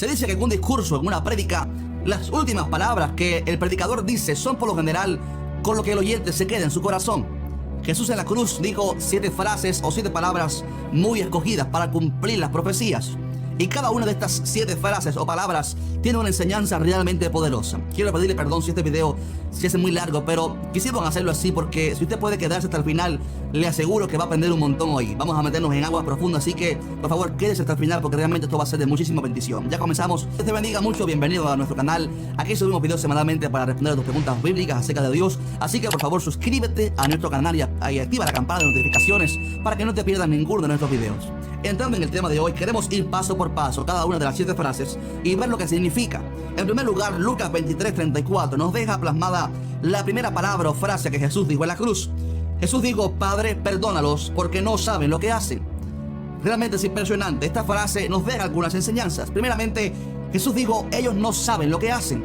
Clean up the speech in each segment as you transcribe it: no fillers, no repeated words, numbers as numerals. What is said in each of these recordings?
Se dice que en un discurso, en una prédica, las últimas palabras que el predicador dice son por lo general con lo que el oyente se queda en su corazón. Jesús en la cruz dijo 7 frases o 7 palabras muy escogidas para cumplir las profecías. Y cada una de estas 7 frases o palabras tiene una enseñanza realmente poderosa. Quiero pedirle perdón si este video se hace muy largo, pero quisiera hacerlo así porque si usted puede quedarse hasta el final, le aseguro que va a aprender un montón hoy. Vamos a meternos en aguas profundas, así que por favor quédese hasta el final porque realmente esto va a ser de muchísima bendición. Ya comenzamos. Dios te bendiga mucho, bienvenido a nuestro canal. Aquí subimos videos semanalmente para responder a tus preguntas bíblicas acerca de Dios. Así que por favor suscríbete a nuestro canal y activa la campana de notificaciones para que no te pierdas ninguno de nuestros videos. Entrando en el tema de hoy, queremos ir paso por paso cada una de las 7 frases y ver lo que significa. En primer lugar, Lucas 23:34 nos deja plasmada la primera palabra o frase que Jesús dijo en la cruz. Jesús dijo: Padre, perdónalos porque no saben lo que hacen. Realmente es impresionante. Esta frase nos deja algunas enseñanzas. Primeramente, Jesús dijo: ellos no saben lo que hacen.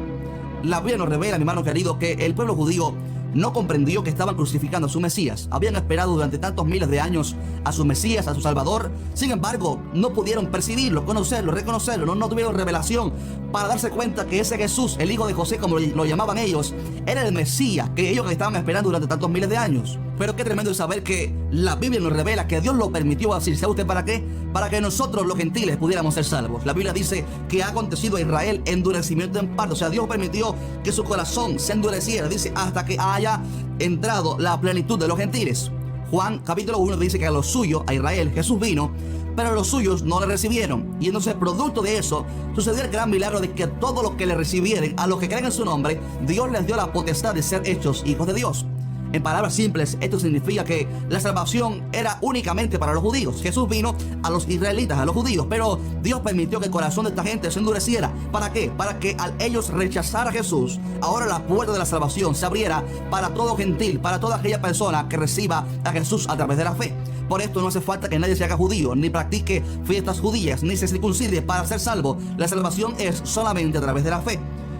La Biblia nos revela, mi hermano querido, que el pueblo judío no comprendió que estaban crucificando a su Mesías. Habían esperado durante tantos miles de años a su Mesías, a su Salvador. Sin embargo, no pudieron percibirlo, conocerlo, reconocerlo. No tuvieron revelación para darse cuenta que ese Jesús, el hijo de José, como lo llamaban ellos, era el Mesías que ellos estaban esperando durante tantos miles de años. Pero qué tremendo es saber que la Biblia nos revela que Dios lo permitió así. ¿Sabe usted para qué? Para que nosotros los gentiles pudiéramos ser salvos. La Biblia dice que ha acontecido a Israel endurecimiento en parte. O sea, Dios permitió que su corazón se endureciera. Dice, hasta que haya entrado la plenitud de los gentiles. Juan capítulo 1 dice que a los suyos, a Israel, Jesús vino, pero los suyos no le recibieron. Y entonces, producto de eso, sucedió el gran milagro de que todos los que le recibieren, a los que creen en su nombre, Dios les dio la potestad de ser hechos hijos de Dios. En palabras simples, esto significa que la salvación era únicamente para los judíos. Jesús vino a los israelitas, a los judíos, pero Dios permitió que el corazón de esta gente se endureciera. ¿Para qué? Para que al ellos rechazar a Jesús, ahora la puerta de la salvación se abriera para todo gentil, para toda aquella persona que reciba a Jesús a través de la fe. Por esto no hace falta que nadie se haga judío, ni practique fiestas judías, ni se circuncide para ser salvo. La salvación es solamente a través de la fe.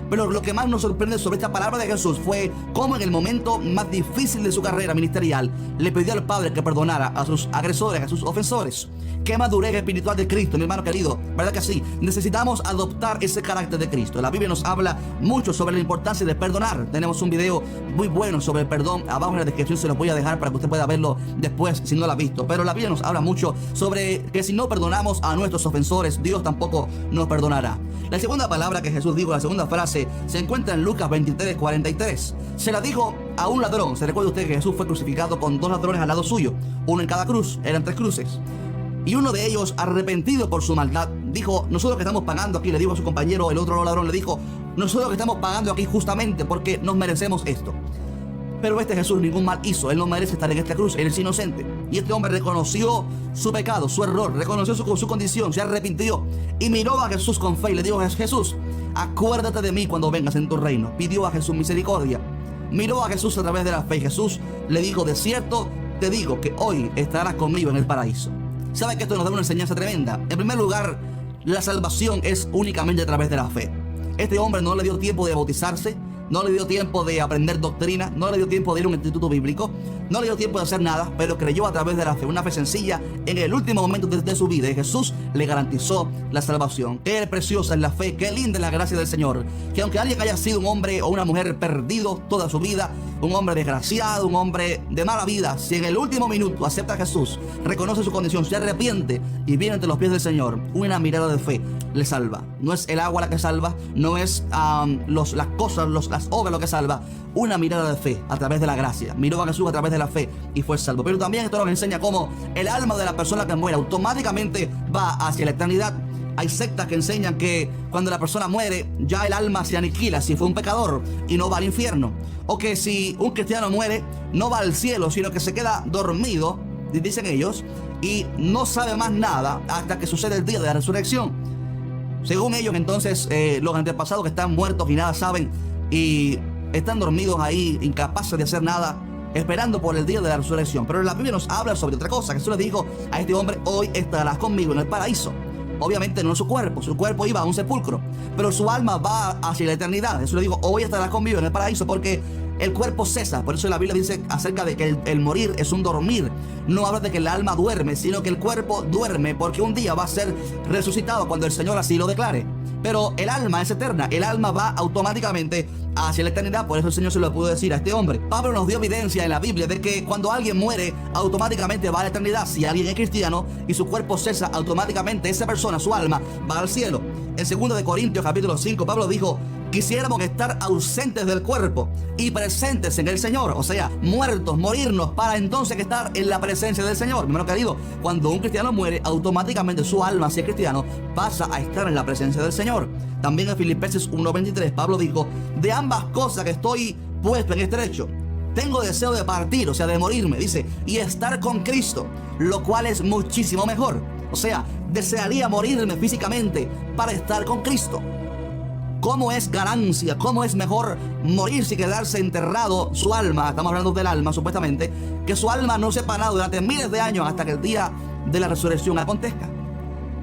Pero lo que más nos sorprende sobre esta palabra de Jesús fue cómo en el momento más difícil de su carrera ministerial le pidió al Padre que perdonara a sus agresores, a sus ofensores. Qué madurez espiritual de Cristo, mi hermano querido, ¿verdad que sí? Necesitamos adoptar ese carácter de Cristo. La Biblia nos habla mucho sobre la importancia de perdonar. Tenemos un video muy bueno sobre el perdón. Abajo en la descripción se los voy a dejar para que usted pueda verlo después si no lo ha visto. Pero la Biblia nos habla mucho sobre que si no perdonamos a nuestros ofensores, Dios tampoco nos perdonará. La segunda palabra que Jesús dijo, la segunda frase, se encuentra en Lucas 23:43. Se la dijo a un ladrón. ¿Se recuerda usted que Jesús fue crucificado con 2 ladrones al lado suyo? Uno en cada cruz, eran 3 cruces. Y uno de ellos, arrepentido por su maldad, dijo: nosotros que estamos pagando aquí, le dijo a su compañero, el otro ladrón le dijo: nosotros que estamos pagando aquí justamente porque nos merecemos esto. Pero este Jesús ningún mal hizo, él no merece estar en esta cruz, él es inocente. Y este hombre reconoció su pecado, su error, reconoció su condición, se arrepintió y miró a Jesús con fe y le dijo: Jesús, acuérdate de mí cuando vengas en tu reino. Pidió a Jesús misericordia, miró a Jesús a través de la fe. Jesús le dijo: de cierto te digo que hoy estarás conmigo en el paraíso. ¿Sabe que esto nos da una enseñanza tremenda? En primer lugar, la salvación es únicamente a través de la fe. Este hombre no le dio tiempo de bautizarse, no le dio tiempo de aprender doctrina, no le dio tiempo de ir a un instituto bíblico, no le dio tiempo de hacer nada, pero creyó a través de la fe, una fe sencilla en el último momento de su vida, y Jesús le garantizó la salvación. Qué preciosa es la fe, qué linda es la gracia del Señor, que aunque alguien haya sido un hombre o una mujer perdido toda su vida, un hombre desgraciado, un hombre de mala vida, si en el último minuto acepta a Jesús, reconoce su condición, se arrepiente y viene ante los pies del Señor, una mirada de fe le salva. No es el agua la que salva, no es las cosas, las obras lo que salva. Una mirada de fe a través de la gracia. Miró a Jesús a través de la fe y fue salvo. Pero también esto nos enseña cómo el alma de la persona que muere automáticamente va hacia la eternidad. Hay sectas que enseñan que cuando la persona muere, ya el alma se aniquila si fue un pecador y no va al infierno. O que si un cristiano muere, no va al cielo, sino que se queda dormido, dicen ellos, y no sabe más nada hasta que sucede el día de la resurrección. Según ellos, entonces, los antepasados que están muertos y nada saben y están dormidos ahí, incapaces de hacer nada, esperando por el día de la resurrección. Pero la Biblia nos habla sobre otra cosa. Jesús le dijo a este hombre: hoy estarás conmigo en el paraíso. Obviamente no su cuerpo iba a un sepulcro, pero su alma va hacia la eternidad. Jesús le dijo: hoy estarás conmigo en el paraíso, porque el cuerpo cesa. Por eso la Biblia dice acerca de que el morir es un dormir. No habla de que el alma duerme, sino que el cuerpo duerme, porque un día va a ser resucitado cuando el Señor así lo declare. pero el alma es eterna. El alma va automáticamente hacia la eternidad. Por eso el Señor se lo pudo decir a este hombre. Pablo nos dio evidencia en la Biblia de que cuando alguien muere, automáticamente va a la eternidad. Si alguien es cristiano y su cuerpo cesa, automáticamente esa persona, su alma, va al cielo. En 2 de Corintios capítulo 5, Pablo dijo: quisiéramos estar ausentes del cuerpo y presentes en el Señor. O sea, muertos, morirnos, para entonces estar en la presencia del Señor. Mi hermano querido, cuando un cristiano muere, automáticamente su alma, si es cristiano, pasa a estar en la presencia del Señor. También en Filipenses 1:23, Pablo dijo: de ambas cosas que estoy puesto en estrecho, tengo deseo de partir, o sea, de morirme, dice, y estar con Cristo, lo cual es muchísimo mejor. O sea, desearía morirme físicamente para estar con Cristo. ¿Cómo es ganancia? ¿Cómo es mejor morirse y quedarse enterrado su alma? Estamos hablando del alma, supuestamente. Que su alma no sepa nada durante miles de años hasta que el día de la resurrección acontezca.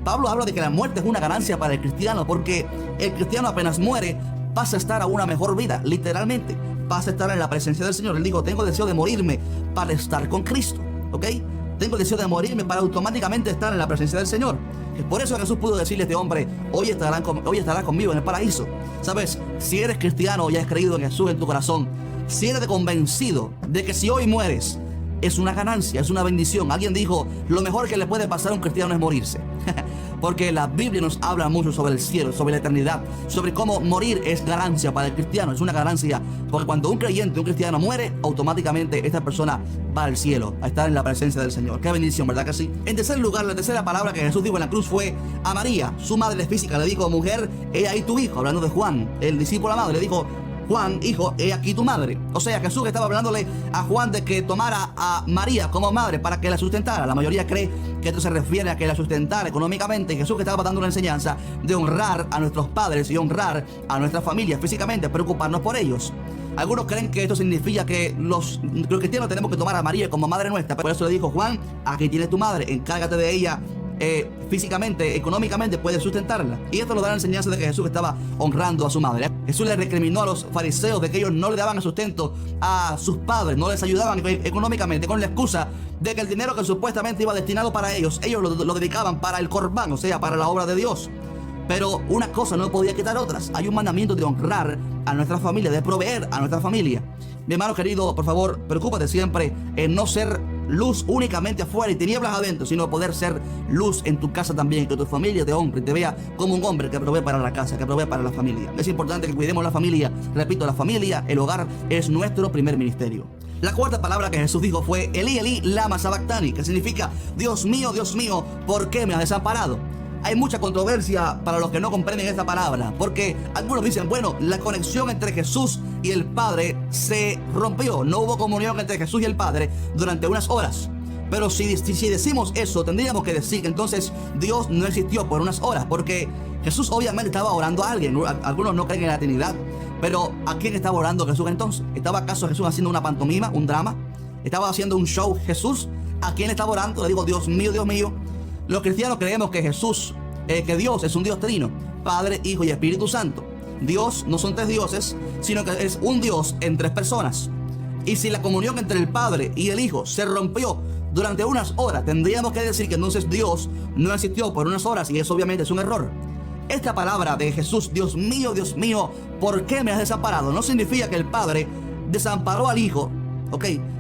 Pablo habla de que la muerte es una ganancia para el cristiano, porque el cristiano apenas muere pasa a estar a una mejor vida, literalmente. Pasa a estar en la presencia del Señor. Él dijo: tengo deseo de morirme para estar con Cristo. ¿Ok? Tengo deseo de morirme para automáticamente estar en la presencia del Señor. Es por eso Jesús pudo decirle a este hombre: hoy estarás conmigo en el paraíso. ¿Sabes? Si eres cristiano y has creído en Jesús en tu corazón, si eres convencido de que si hoy mueres, es una ganancia, es una bendición. Alguien dijo: lo mejor que le puede pasar a un cristiano es morirse. Porque la Biblia nos habla mucho sobre el cielo, sobre la eternidad, sobre cómo morir es ganancia para el cristiano. Es una ganancia, porque cuando un creyente, un cristiano muere, automáticamente esta persona va al cielo, a estar en la presencia del Señor. Qué bendición, ¿verdad que sí? En tercer lugar, la tercera palabra que Jesús dijo en la cruz fue a María, su madre física. Le dijo: mujer, he ahí tu hijo. Hablando de Juan, el discípulo amado, le dijo: Juan, hijo, he aquí tu madre. O sea, Jesús estaba hablándole a Juan de que tomara a María como madre para que la sustentara. La mayoría cree que esto se refiere a que la sustentara económicamente. Y Jesús que estaba dando una enseñanza de honrar a nuestros padres y honrar a nuestra familia físicamente, preocuparnos por ellos. Algunos creen que esto significa que los cristianos tenemos que tomar a María como madre nuestra. Por eso le dijo: Juan, aquí tienes tu madre, encárgate de ella. Físicamente, económicamente puede sustentarla. Y esto nos da la enseñanza de que Jesús estaba honrando a su madre. Jesús le recriminó a los fariseos de que ellos no le daban el sustento a sus padres, no les ayudaban económicamente, con la excusa de que el dinero que supuestamente iba destinado para ellos lo dedicaban para el corbán, o sea, para la obra de Dios. Pero una cosa no podía quitar otras. Hay un mandamiento de honrar a nuestra familia, de proveer a nuestra familia. Mi hermano querido, por favor, preocúpate siempre en no ser luz únicamente afuera y tinieblas adentro, sino poder ser luz en tu casa también, que tu familia te honre y te vea como un hombre que provee para la casa, que provee para la familia. Es importante que cuidemos la familia. Repito, la familia, el hogar, es nuestro primer ministerio. La cuarta palabra que Jesús dijo fue: Elí, Elí, lama sabactani, que significa: Dios mío, ¿por qué me has desamparado? Hay mucha controversia para los que no comprenden esta palabra, porque algunos dicen: bueno, la conexión entre Jesús y el Padre se rompió, no hubo comunión entre Jesús y el Padre durante unas horas. Pero si decimos eso, tendríamos que decir que entonces Dios no existió por unas horas, porque Jesús obviamente estaba orando a alguien. Algunos no creen en la Trinidad, pero ¿a quién estaba orando Jesús entonces? ¿Estaba acaso Jesús haciendo una pantomima, un drama? ¿Estaba haciendo un show Jesús? ¿A quién estaba orando? Le digo: Dios mío, Dios mío. Los cristianos creemos que que Dios es un Dios trino, Padre, Hijo y Espíritu Santo. Dios no son tres dioses, sino que es un Dios en tres personas. Y si la comunión entre el Padre y el Hijo se rompió durante unas horas, tendríamos que decir que entonces Dios no existió por unas horas, y eso obviamente es un error. Esta palabra de Jesús: Dios mío, ¿por qué me has desamparado?, no significa que el Padre desamparó al Hijo,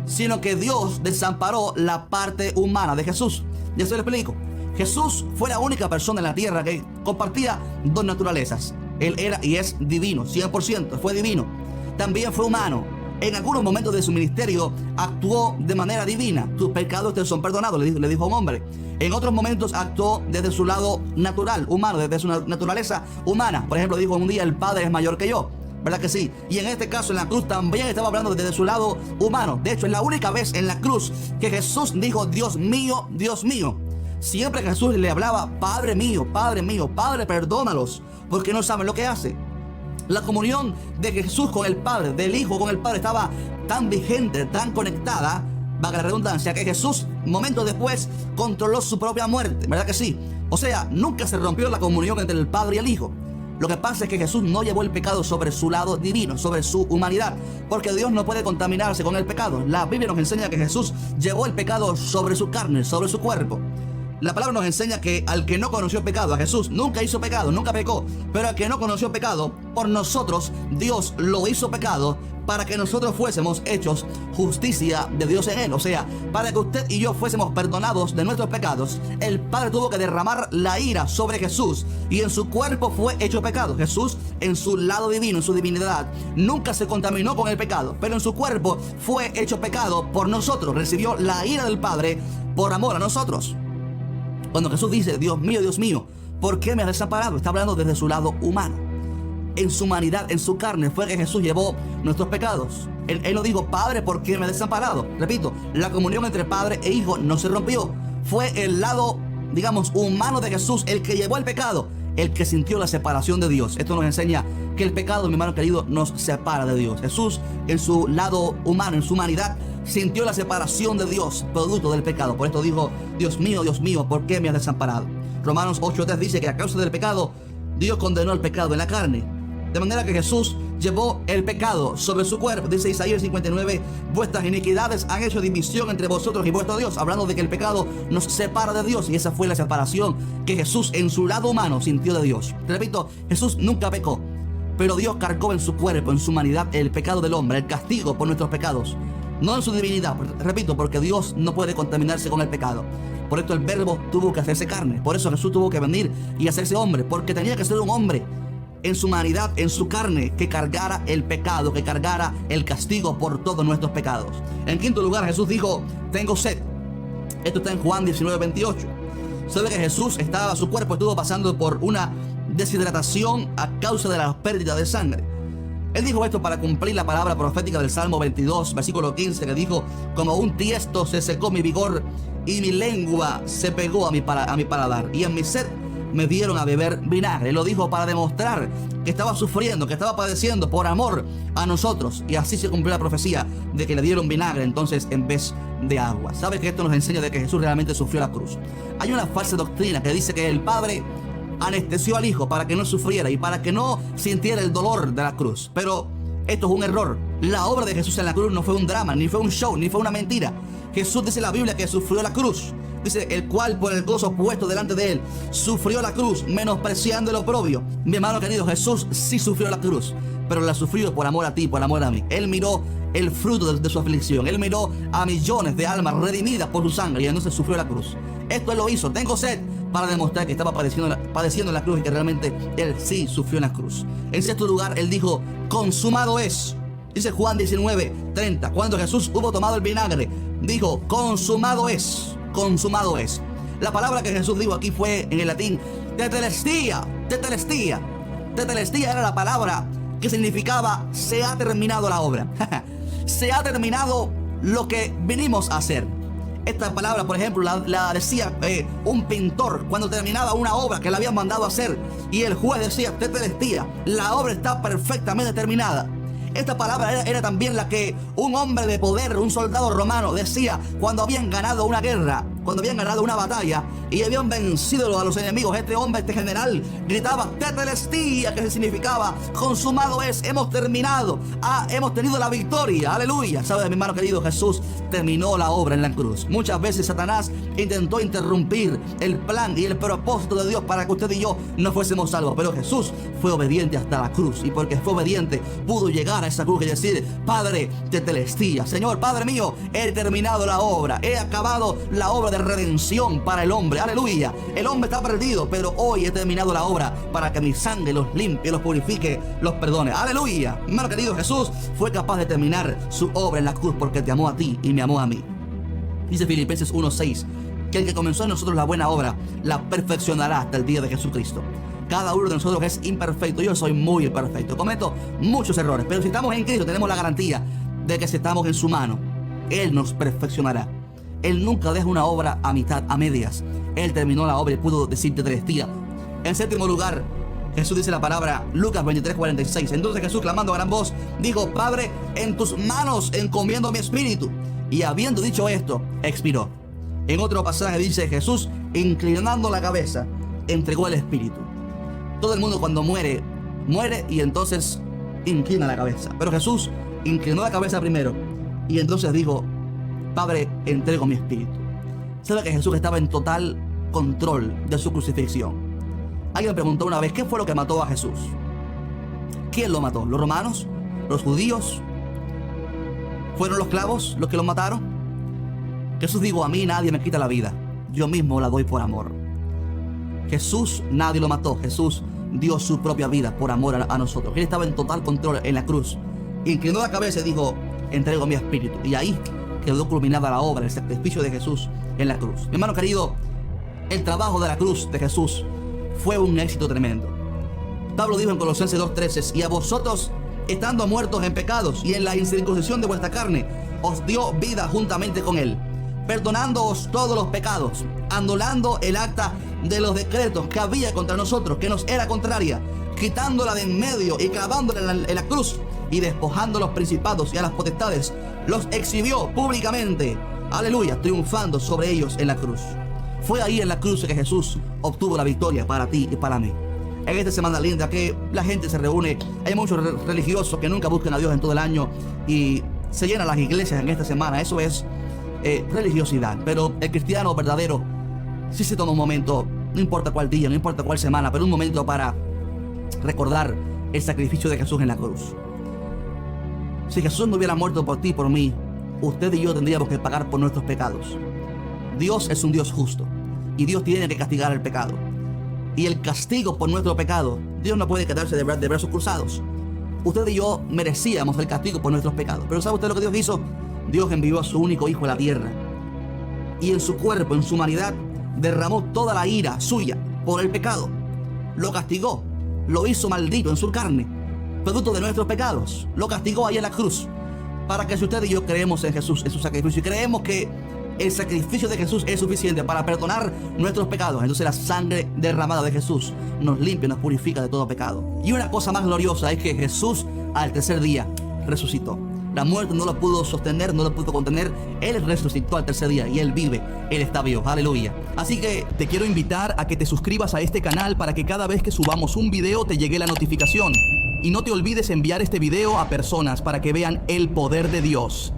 sino que Dios desamparó la parte humana de Jesús. Ya se lo explico. Jesús fue la única persona en la tierra que compartía dos naturalezas. Él era y es divino, 100%, fue divino. También fue humano. En algunos momentos de su ministerio actuó de manera divina. Tus pecados te son perdonados, le dijo a un hombre. En otros momentos actuó desde su lado natural, humano, desde su naturaleza humana. Por ejemplo, dijo un día: el Padre es mayor que yo. ¿Verdad que sí? Y en este caso, en la cruz, también estaba hablando desde su lado humano. De hecho, es la única vez en la cruz que Jesús dijo: Dios mío, Dios mío. Siempre que Jesús le hablaba: Padre mío, Padre, perdónalos, porque no saben lo que hace. La comunión de Jesús con el Padre, del Hijo con el Padre, estaba tan vigente, tan conectada, valga la redundancia, que Jesús, momentos después, controló su propia muerte. ¿Verdad que sí? O sea, nunca se rompió la comunión entre el Padre y el Hijo. Lo que pasa es que Jesús no llevó el pecado sobre su lado divino, sobre su humanidad, porque Dios no puede contaminarse con el pecado. La Biblia nos enseña que Jesús llevó el pecado sobre su carne, sobre su cuerpo. La palabra nos enseña que al que no conoció pecado, a Jesús nunca hizo pecado, nunca pecó, pero al que no conoció pecado, por nosotros Dios lo hizo pecado para que nosotros fuésemos hechos justicia de Dios en él. O sea, para que usted y yo fuésemos perdonados de nuestros pecados, el Padre tuvo que derramar la ira sobre Jesús y en su cuerpo fue hecho pecado. Jesús, en su lado divino, en su divinidad, nunca se contaminó con el pecado, pero en su cuerpo fue hecho pecado por nosotros. Recibió la ira del Padre por amor a nosotros. Cuando Jesús dice, Dios mío, ¿por qué me has desamparado?, está hablando desde su lado humano. En su humanidad, en su carne, fue que Jesús llevó nuestros pecados. Él no dijo, Padre, ¿por qué me has desamparado? Repito, la comunión entre Padre e Hijo no se rompió. Fue el lado, digamos, humano de Jesús el que llevó el pecado, el que sintió la separación de Dios. Esto nos enseña que el pecado, mi hermano querido, nos separa de Dios. Jesús, en su lado humano, en su humanidad, sintió la separación de Dios, producto del pecado. Por esto dijo, Dios mío, ¿por qué me has desamparado? Romanos 8:3 dice que a causa del pecado, Dios condenó el pecado en la carne. De manera que Jesús llevó el pecado sobre su cuerpo. Dice Isaías 59, vuestras iniquidades han hecho división entre vosotros y vuestro Dios. Hablando de que el pecado nos separa de Dios. Y esa fue la separación que Jesús en su lado humano sintió de Dios. Repito, Jesús nunca pecó, pero Dios cargó en su cuerpo, en su humanidad, el pecado del hombre, el castigo por nuestros pecados. No en su divinidad, repito, porque Dios no puede contaminarse con el pecado. Por esto el Verbo tuvo que hacerse carne. Por eso Jesús tuvo que venir y hacerse hombre, porque tenía que ser un hombre en su humanidad, en su carne, que cargara el pecado, que cargara el castigo por todos nuestros pecados. En quinto lugar, Jesús dijo, tengo sed. Esto está en Juan 19:28. Sabe que Jesús su cuerpo estuvo pasando por una deshidratación a causa de la pérdida de sangre. Él dijo esto para cumplir la palabra profética del Salmo 22, versículo 15, que dijo, como un tiesto se secó mi vigor y mi lengua se pegó a mi paladar, y en mi sed me dieron a beber vinagre. Él lo dijo para demostrar que estaba sufriendo, que estaba padeciendo por amor a nosotros. Y así se cumplió la profecía de que le dieron vinagre entonces en vez de agua. ¿Sabe que esto nos enseña de que Jesús realmente sufrió la cruz? Hay una falsa doctrina que dice que el Padre anestesió al Hijo para que no sufriera y para que no sintiera el dolor de la cruz. Pero esto es un error. La obra de Jesús en la cruz no fue un drama, ni fue un show, ni fue una mentira. Jesús dice en la Biblia que sufrió la cruz. Dice, el cual por el gozo puesto delante de él sufrió la cruz, menospreciando el oprobio. Mi hermano querido, Jesús sí sufrió la cruz, pero la sufrió por amor a ti, por amor a mí. Él miró el fruto de su aflicción. Él miró a millones de almas redimidas por su sangre y entonces sufrió la cruz. Esto él lo hizo. Tengo sed, para demostrar que estaba padeciendo la cruz y que realmente él sí sufrió en la cruz. En sexto lugar, él dijo, consumado es. Dice Juan 19:30, cuando Jesús hubo tomado el vinagre, dijo, consumado es. Consumado es. La palabra que Jesús dijo aquí fue en el latín tetelestia. Tetelestia. Tetelestia era la palabra que significaba se ha terminado la obra. Se ha terminado lo que vinimos a hacer. Esta palabra, por ejemplo, la decía un pintor cuando terminaba una obra que le habían mandado a hacer, y el juez decía tetelestia, la obra está perfectamente terminada. Esta palabra era también la que un hombre de poder, un soldado romano, decía cuando habían ganado una guerra, cuando habían ganado una batalla y habían vencido a los enemigos. Este hombre, este general, gritaba tetelestia, que significaba consumado es, hemos terminado, hemos tenido la victoria, aleluya. ¿Sabe, mi hermano querido? Jesús terminó la obra en la cruz. Muchas veces Satanás intentó interrumpir el plan y el propósito de Dios para que usted y yo no fuésemos salvos, pero Jesús fue obediente hasta la cruz, y porque fue obediente pudo llegar a esa cruz y decir, Padre tetelestia, Señor, Padre mío, he terminado la obra, he acabado la obra de redención para el hombre, aleluya. El hombre está perdido, pero hoy he terminado la obra para que mi sangre los limpie, los purifique, los perdone, aleluya. Hermano querido, Jesús fue capaz de terminar su obra en la cruz porque te amó a ti y me amó a mí. Dice Filipenses 1:6, que el que comenzó en nosotros la buena obra la perfeccionará hasta el día de Jesucristo. Cada uno de nosotros es imperfecto. Yo soy muy imperfecto, cometo muchos errores, pero si estamos en Cristo tenemos la garantía de que si estamos en su mano, Él nos perfeccionará. Él nunca deja una obra a mitad, a medias. Él terminó la obra y pudo decirte tetelestia. En séptimo lugar, Jesús dice la palabra, Lucas 23:46. Entonces Jesús, clamando a gran voz, dijo, Padre, en tus manos encomiendo mi espíritu. Y habiendo dicho esto, expiró. En otro pasaje dice, Jesús, inclinando la cabeza, entregó el espíritu. Todo el mundo cuando muere y entonces inclina la cabeza. Pero Jesús inclinó la cabeza primero y entonces dijo, Padre, entrego mi espíritu. ¿Sabe que Jesús estaba en total control de su crucifixión. Alguien me preguntó una vez, ¿qué fue lo que mató a Jesús? ¿Quién lo mató? ¿Los romanos? ¿Los judíos? ¿Fueron los clavos los que lo mataron? Jesús dijo, a mí nadie me quita la vida, yo mismo la doy por amor. Jesús nadie lo mató, Jesús dio su propia vida por amor a nosotros. Él estaba en total control en la cruz. Inclinó la cabeza y dijo, entrego mi espíritu. Y ahí quedó culminada la obra, el sacrificio de Jesús en la cruz. Mi hermano querido, el trabajo de la cruz de Jesús fue un éxito tremendo. Pablo dijo en Colosenses 2:13, y a vosotros, estando muertos en pecados y en la incircuncisión de vuestra carne, os dio vida juntamente con él, perdonándoos todos los pecados, anulando el acta de los decretos que había contra nosotros, que nos era contraria, quitándola de en medio y clavándola en la cruz, y despojando a los principados y a las potestades, los exhibió públicamente, aleluya, triunfando sobre ellos en la cruz. Fue ahí en la cruz que Jesús obtuvo la victoria para ti y para mí. En esta semana linda que la gente se reúne, hay muchos religiosos que nunca buscan a Dios en todo el año y se llenan las iglesias en esta semana. Eso es religiosidad. Pero el cristiano verdadero sí se toma un momento, no importa cuál día, no importa cuál semana, pero un momento para recordar el sacrificio de Jesús en la cruz. Si Jesús no hubiera muerto por ti y por mí, usted y yo tendríamos que pagar por nuestros pecados. Dios es un Dios justo y Dios tiene que castigar el pecado. Y el castigo por nuestro pecado, Dios no puede quedarse de brazos cruzados. Usted y yo merecíamos el castigo por nuestros pecados. Pero ¿sabe usted lo que Dios hizo? Dios envió a su único hijo a la tierra. Y en su cuerpo, en su humanidad, derramó toda la ira suya por el pecado. Lo castigó, lo hizo maldito en su carne, producto de nuestros pecados. Lo castigó ahí en la cruz. Para que si usted y yo creemos en Jesús, en su sacrificio, y creemos que el sacrificio de Jesús es suficiente para perdonar nuestros pecados, entonces la sangre derramada de Jesús nos limpia, nos purifica de todo pecado. Y una cosa más gloriosa es que Jesús al tercer día resucitó. La muerte no lo pudo sostener, no lo pudo contener. Él resucitó al tercer día y Él vive, Él está vivo, aleluya. Así que te quiero invitar a que te suscribas a este canal para que cada vez que subamos un video te llegue la notificación. Y no te olvides enviar este video a personas para que vean el poder de Dios.